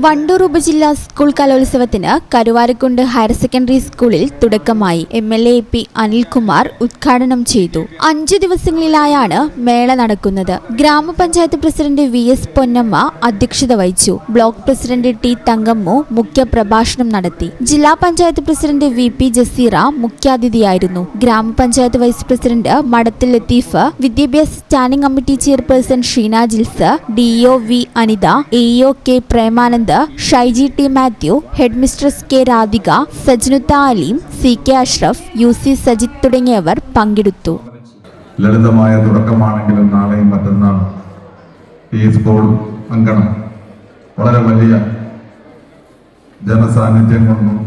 വണ്ടൂർ ഉപജില്ലാ സ്കൂൾ കലോത്സവത്തിന് Karuvarakundu higher secondary സ്കൂളിൽ തുടക്കമായി. MLA P. അനിൽകുമാർ ഉദ്ഘാടനം ചെയ്തു. 5 ദിവസങ്ങളിലായാണ് മേള നടക്കുന്നത്. ഗ്രാമപഞ്ചായത്ത് പ്രസിഡന്റ് VS പൊന്നമ്മ അധ്യക്ഷത വഹിച്ചു. Block president T. തങ്കമ്മു മുഖ്യപ്രഭാഷണം നടത്തി. ജില്ലാ പഞ്ചായത്ത് പ്രസിഡന്റ് VP ജസീറ മുഖ്യാതിഥിയായിരുന്നു. ഗ്രാമപഞ്ചായത്ത് വൈസ് പ്രസിഡന്റ് മടത്തിൽ ലത്തീഫ്, വിദ്യാഭ്യാസ standing committee chairperson Sheena Jils, DO V. Anitha, AO K. Premanand, Shaiji T. Mathew, head mistress K. Radhika, Sajnutha Aleem, CK Ashraf, UC Sajith തുടങ്ങിയവർ പങ്കെടുത്തു. ലളിതമായ തുടക്കമാണെങ്കിലും നാളെയും മറ്റന്നാൾ ഈ സ്കൂൾ അങ്കണം വളരെ വലിയ ജനസാന്നിധ്യം കൊണ്ടും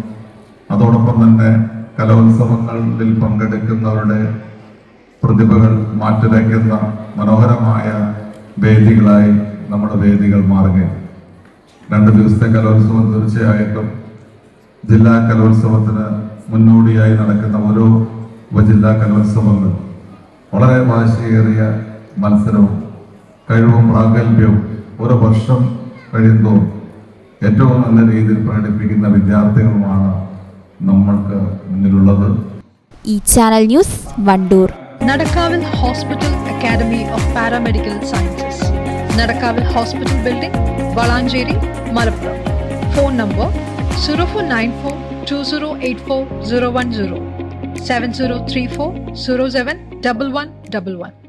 അതോടൊപ്പം തന്നെ കലോത്സവങ്ങളിൽ പങ്കെടുക്കുന്നവരുടെ പ്രതിഭകൾ മാറ്റിവയ്ക്കുന്ന മനോഹരമായ വേദികളായി നമ്മുടെ വേദികൾ മാറുകയാണ്. 2 ദിവസത്തെ കലോത്സവം തീർച്ചയായിട്ടും ജില്ലാ കലോത്സവത്തിന് മുന്നോടിയായി നടക്കുന്ന ഓരോ ഉപജില്ലാ കലോത്സവങ്ങൾ വളരെ വാശിയേറിയ മത്സരവും കഴിവും പ്രാഗൽഭ്യവും ഓരോ വർഷം കഴിയുമ്പോൾ ഏറ്റവും നല്ല രീതിയിൽ പ്രകടിപ്പിക്കുന്ന വിദ്യാർത്ഥികളുമാണ് നമ്മൾക്ക് മുന്നിലുള്ളത്. ഈ ചാനൽ ന്യൂസ് വണ്ടൂർ. നടക്കാവിൽ hospital academy of paramedical sciences, നടക്കാവിൽ hospital building, Valanchery, Malappuram. Phone number 04942084 010 7034 07 1111.